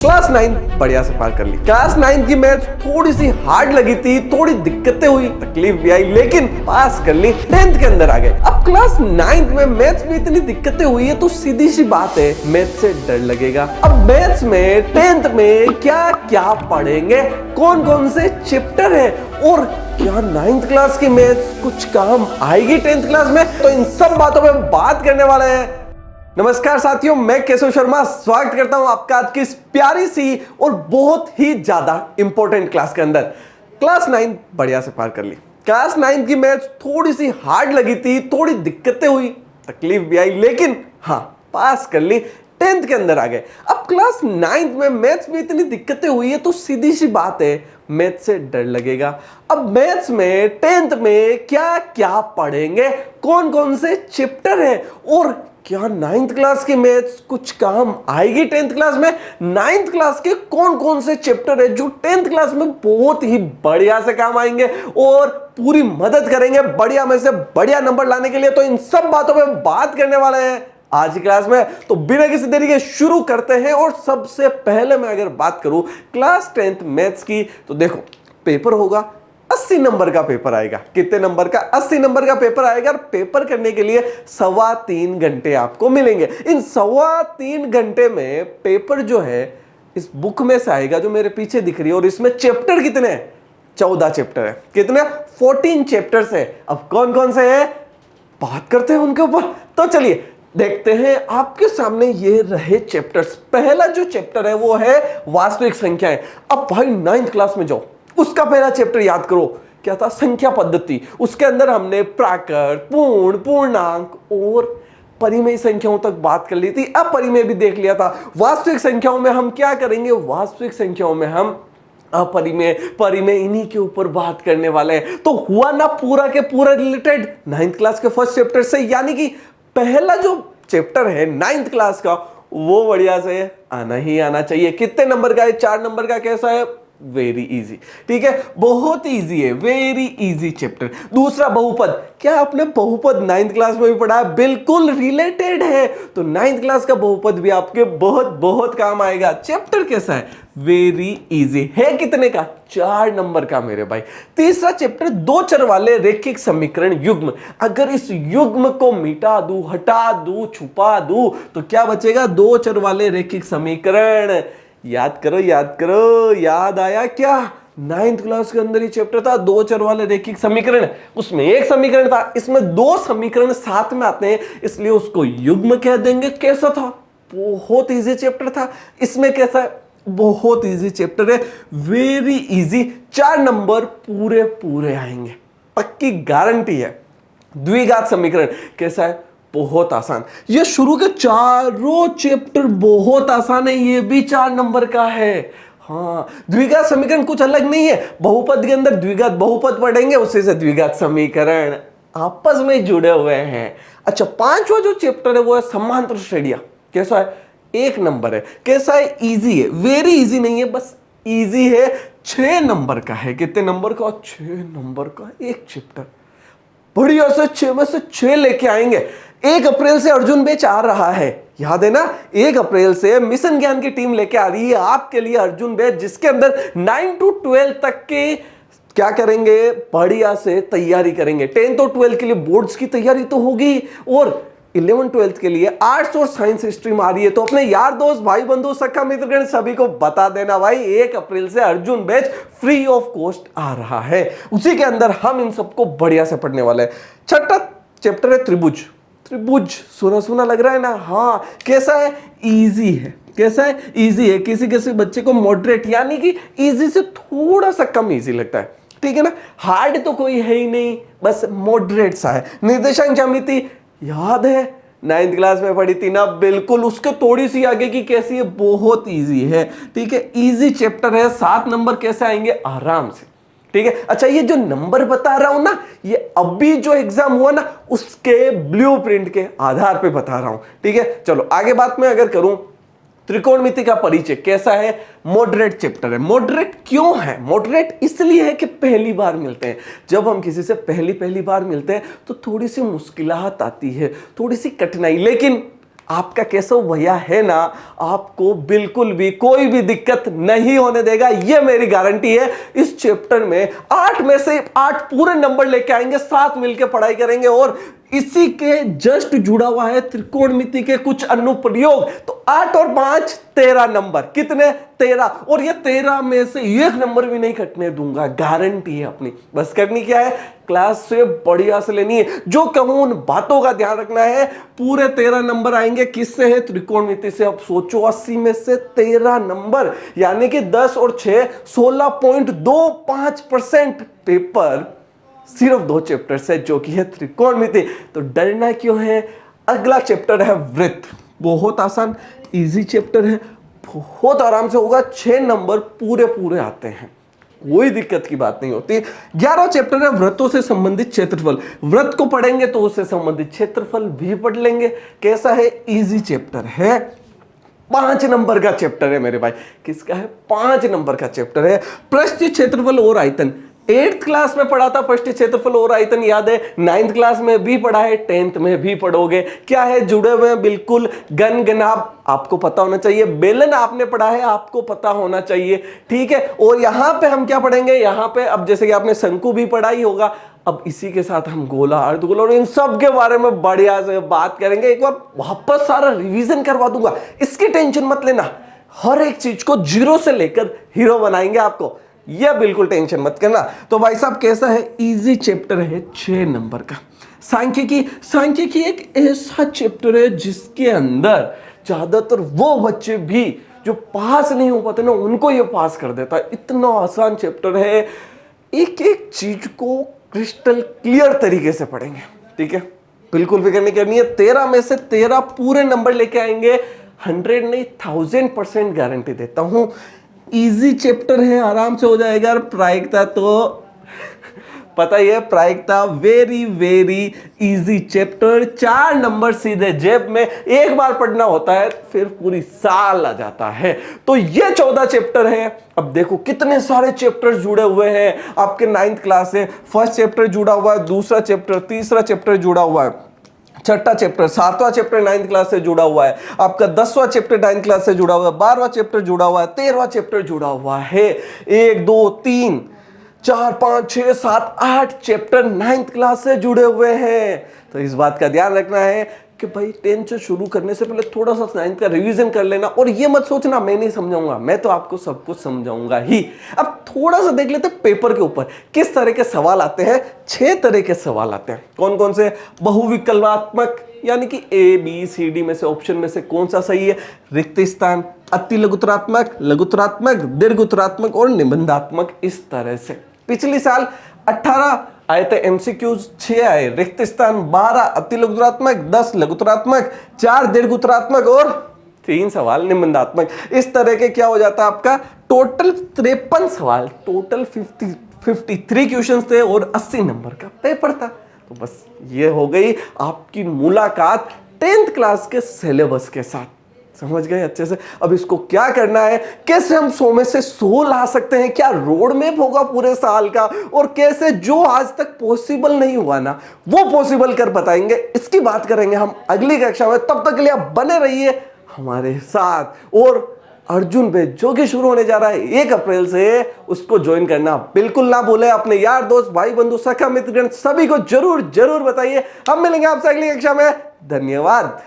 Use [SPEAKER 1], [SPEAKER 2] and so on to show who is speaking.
[SPEAKER 1] Class 9 बढ़िया से पार कर ली। क्लास 9 की मैथ्स थोड़ी सी हार्ड लगी थी, थोड़ी दिक्कतें हुई, तकलीफ भी आई, लेकिन पास कर ली। 10th के अंदर आ गए। अब क्लास 9 में मैथ्स में इतनी दिक्कतें हुई है तो सीधी सी बात है, मैथ्स से डर लगेगा। अब मैथ्स में 10th में क्या क्या पढ़ेंगे, कौन कौन से चैप्टर है और क्या 9th क्लास की मैथ्स कुछ काम आएगी 10th क्लास में, तो इन सब बातों में बात करने वाले हैं। नमस्कार साथियों, मैं केशव शर्मा स्वागत करता हूं आपका आज की इस प्यारी सी और बहुत ही ज्यादा इंपॉर्टेंट क्लास के अंदर। क्लास 9 बढ़िया से पार कर ली। क्लास 9 की मैथ्स थोड़ी सी हार्ड लगी थी, थोड़ी दिक्कतें हुई, तकलीफ भी आई, लेकिन हाँ पास कर ली। 10th के अंदर आ गए। अब क्लास 9 में मैथ्स में इतनी दिक्कतें हुई है तो सीधी सी बात है, मैथ्स से डर लगेगा। अब मैथ्स में 10th में क्या क्या पढ़ेंगे, कौन कौन से चैप्टर है और क्या 9th क्लास की मैथ्स कुछ काम आएगी 10th क्लास में। 9th क्लास के कौन कौन से चैप्टर है जो 10th क्लास में बहुत ही बढ़िया से काम आएंगे और पूरी मदद करेंगे बढ़िया में से बढ़िया नंबर लाने के लिए, तो इन सब बातों पे बात करने वाले हैं आज की क्लास में। तो बिना किसी देरी के शुरू करते हैं। और सबसे पहले मैं अगर बात करूं क्लास 10th मैथ्स की, तो देखो पेपर होगा 80 नंबर का पेपर आएगा। कितने नंबर का? 80 नंबर का पेपर आएगा। और पेपर करने के लिए 3.25 घंटे आपको मिलेंगे। इन 3.25 घंटे में पेपर जो है इस बुक में से आएगा जो मेरे पीछे दिख रही है, और इसमें चैप्टर कितने हैं? 14 चैप्टर है। कितने? 14 चैप्टर्स है। अब कौन कौन से है बात करते हैं उनके ऊपर। तो चलिए देखते हैं। आपके सामने ये रहे चैप्टर्स। पहला जो चैप्टर है वो है वास्तविक संख्याएं। अब भाई 9th क्लास में जाओ, उसका पहला चैप्टर याद करो। क्या था? संख्या पद्धति। उसके अंदर हमने प्राकृत, पूर्ण, पूर्णांक और परिमेय संख्याओं तक बात कर ली थी। अब परिमेय भी देख लिया था। वास्तविक संख्याओं में हम क्या करेंगे? वास्तविक संख्याओं में हम अपरिमेय, परिमेय, इन्हीं के ऊपर बात करने वाले हैं। तो हुआ ना पूरा के पूरा रिलेटेड 9th क्लास के फर्स्ट चैप्टर से। यानी कि पहला जो चैप्टर है 9th क्लास का वो बढ़िया से आना ही आना चाहिए। कितने नंबर का है? 4 नंबर का। कैसा है? Very easy. ठीक है, बहुत इजी है, वेरी इजी चैप्टर। दूसरा बहुपद। क्या आपने बहुपद 9th क्लास में भी पढ़ा है? बिल्कुल रिलेटेड है। तो 9th क्लास का बहुपद भी आपके बहुत बहुत काम आएगा। चैप्टर कैसा है? वेरी इजी है। कितने का? 4 नंबर का मेरे भाई। तीसरा चैप्टर दो चर वाले रैखिक समीकरण युग्म। अगर इस युग्म को मिटा दूं, हटा दूं, छुपा दूं तो क्या बचेगा? दो चर वाले रैखिक समीकरण। याद करो, याद करो। याद आया क्या? 9th क्लास के अंदर ही चैप्टर था दो चर वाले रैखिक समीकरण। उसमें एक समीकरण था, इसमें दो समीकरण साथ में आते हैं, इसलिए उसको युग्म कह देंगे। कैसा था? बहुत इजी चैप्टर था। इसमें कैसा है? बहुत इजी चैप्टर है, वेरी इजी। 4 नंबर पूरे पूरे आएंगे, पक्की गारंटी है। द्विघात समीकरण कैसा है? बहुत आसान। ये शुरू के चारों चैप्टर बहुत आसान है, ये भी 4 नंबर का है। हाँ, द्विघात समीकरण कुछ अलग नहीं है। बहुपद के अंदर द्विघात बहुपद पढ़ेंगे, उसी से द्विघात समीकरण आपस में जुड़े हुए हैं। अच्छा, 5वां जो चैप्टर है वो है समांतर श्रेणियां। कैसा है? 1 नंबर है। कैसा है? इजी है, वेरी इजी नहीं है, बस इजी है। 6 नंबर का है। कितने नंबर का? 6 नंबर का एक चैप्टर। बढ़िया से 6 में से 6 लेके आएंगे। 1 अप्रैल से अर्जुन बैच आ रहा है, याद है ना? 1 अप्रैल से मिशन ज्ञान की टीम लेके आ रही है आपके लिए अर्जुन बैच, जिसके अंदर 9 to 12 तक के क्या करेंगे? बढ़िया से तैयारी करेंगे। 10th और 12th के लिए बोर्ड्स की तैयारी तो होगी, और 11th 12th के लिए आर्ट्स और साइंस स्ट्रीम आ रही है। तो अपने यार दोस्त, भाई बंधु, सखा मित्रगण सभी को बता देना भाई, 1 अप्रैल से Arjun batch free of cost आ रहा है। उसी के अंदर हम इन सबको बढ़िया से पढ़ने वाले हैं। छठा चैप्टर है त्रिभुज। त्रिभुज सुना सुना लग रहा है ना? हाँ। कैसा है? इजी है। कैसा है? इजी है। किसी किसी बच्चे को मॉडरेट यानी कि इजी से थोड़ा सा कम इजी लगता है, ठीक है ना? हार्ड तो कोई है ही नहीं, बस मॉडरेट सा है। निर्देशांक ज्यामिति याद है? 9th क्लास में पढ़ी थी ना? बिल्कुल उसके थोड़ी सी आगे की। कैसी है? बहुत इजी है। ठीक है, इजी चैप्टर है। 7 नंबर कैसे आएंगे? आराम से। ठीक है। अच्छा, ये जो नंबर बता रहा हूं ना, ये अभी जो एग्जाम हुआ ना उसके ब्लूप्रिंट के आधार पे बता रहा हूं। ठीक है, चलो आगे बात में अगर करूं, त्रिकोणमिति का परिचय कैसा है? मॉडरेट चैप्टर है। मॉडरेट क्यों है? मॉडरेट इसलिए है कि पहली बार मिलते हैं। जब हम किसी से पहली बार मिलते हैं तो थोड़ी सी मुश्किलात आती है, थोड़ी सी कठिनाई, लेकिन आपका केशव भैया है ना, आपको बिल्कुल भी कोई भी दिक्कत नहीं होने देगा, ये मेरी गारंटी है। इस चैप्टर में 8 में से 8 पूरे नंबर लेके आएंगे, साथ मिलकर पढ़ाई करेंगे। और इसी के जस्ट जुड़ा हुआ है त्रिकोणमिति के कुछ अनुप्रयोग। तो 8 और 5 13 नंबर, कितने 13। और ये 13 में से एक नंबर भी नहीं कटने दूंगा, गारंटी है अपनी। बस करनी क्या है, क्लास से बढ़िया से लेनी है, जो कहूं उन बातों का ध्यान रखना है। पूरे 13 नंबर आएंगे, किससे है, त्रिकोणमिति से। अब सोचो 80 में से 13 नंबर, यानी कि 10 और 6 16.25% पेपर सिर्फ 2 चैप्टर से, जो कि है त्रिकोणमिति। तो डरना क्यों है। अगला चैप्टर है वृत्त, बहुत आसान इजी चैप्टर है, बहुत आराम से होगा। 6 नंबर पूरे पूरे आते हैं, कोई दिक्कत की बात नहीं होती। 11वां चैप्टर है वृत्तों से संबंधित क्षेत्रफल। वृत्त को पढ़ेंगे तो उससे संबंधित क्षेत्रफल भी पढ़ लेंगे। कैसा है, इजी चैप्टर है, 5 नंबर का चैप्टर है मेरे भाई। किसका है, 5 नंबर का चैप्टर है। पृष्ठीय क्षेत्रफल और आयतन 8th क्लास में पढ़ा था, पृष्ठीय क्षेत्रफल और आयतन याद है। 9th क्लास में भी पढ़ा है, 10th में भी पढ़ोगे। क्या है, जुड़े हुए हैं बिल्कुल। गन गनाब आपको पता होना चाहिए, बेलन आपने पढ़ा है, आपको पता होना चाहिए, ठीक है। और यहां पे हम क्या पढ़ेंगे, यहां पे अब जैसे कि आपने शंकु भी पढ़ा ही होगा, अब इसी के साथ हम गोला, अर्धगोला और इन सब के बारे में बढ़िया से बात करेंगे। एक बार वापस सारा रिवीजन करवा दूंगा, इसकी टेंशन मत लेना। हर एक चीज को जीरो से लेकर हीरो बनाएंगे आपको, यह बिल्कुल टेंशन मत करना। तो भाई साहब कैसा है, इजी चैप्टर है, 6 नंबर का। सांख्यिकी एक ऐसा चैप्टर है जिसके अंदर ज्यादातर वो बच्चे भी जो पास नहीं हो पाते ना, उनको ये पास कर देता है। इतना आसान चैप्टर है, एक एक चीज को क्रिस्टल क्लियर तरीके से पढ़ेंगे, ठीक है। बिल्कुल फिक्र नहीं करनी है, 13 में से 13 पूरे नंबर लेके आएंगे। 100 नहीं 1000% गारंटी देता हूं। इजी चैप्टर है, आराम से हो जाएगा। प्रायिकता तो पता ही है, प्रायिकता very very easy chapter. 4 number सीधे जेब में, एक बार पढ़ना होता है फिर पूरी साल आ जाता है। तो ये 14 चैप्टर है। अब देखो कितने सारे चैप्टर जुड़े हुए हैं आपके 9th क्लास से। फर्स्ट चैप्टर जुड़ा हुआ है, दूसरा चैप्टर, तीसरा चैप्टर जुड़ा हुआ है, छठा चैप्टर, 7वां चैप्टर 9th क्लास से जुड़ा हुआ है, आपका 10वां चैप्टर 9th क्लास से जुड़ा हुआ है, 12वां चैप्टर जुड़ा हुआ है, 13वां चैप्टर जुड़ा हुआ है। 1 2 3 4 5 6 7 8 चैप्टर 9th क्लास से जुड़े हुए हैं। तो इस बात का ध्यान रखना है कि भाई 10th से शुरू करने से पहले थोड़ा सा 9th का रिवीजन कर लेना। और ये मत सोचना मैं नहीं समझाऊंगा, मैं तो आपको सब कुछ समझाऊंगा ही। अब थोड़ा सा देख लेते हैं पेपर के ऊपर किस तरह के सवाल आते हैं। 6 तरह के सवाल आते हैं। कौन कौन से, बहुविकल्पात्मक, यानी कि ABCD में से ऑप्शन में से कौन सा सही है, रिक्त स्थान, अति लघुतरात्मक, लघुतरात्मक, दीर्घोत्तरात्मक और निबंधात्मक, इस तरह से। पिछले साल 18 आए थे MCQs, 6 आए रिक्त स्थान, 12 अति लघुतरात्मक, 10 लघुतरात्मक, 4 दीर्घोत्तरात्मक और 3 सवाल निबंधात्मक। इस तरह के क्या हो जाता है आपका टोटल 53 सवाल, टोटल 53 क्वेश्चंस थे और 80 नंबर का पेपर था। तो बस ये हो गई आपकी मुलाकात 10th क्लास के सिलेबस के साथ। समझ गए अच्छे से। अब इसको क्या करना है, कैसे हम 100 में से 100 ला सकते हैं, क्या रोड मैप होगा पूरे साल का, और कैसे जो आज तक पॉसिबल नहीं हुआ ना वो पॉसिबल कर बताएंगे, इसकी बात करेंगे हम अगली कक्षा में। तब तक के लिए आप बने रहिए हमारे साथ। और अर्जुन बैच जो कि शुरू होने जा रहा है 1 अप्रैल से, उसको ज्वाइन करना बिल्कुल ना भूले। अपने यार दोस्त, भाई बंधु, सखा मित्रगण सभी को जरूर जरूर बताइए। हम मिलेंगे आपसे अगली कक्षा में। धन्यवाद।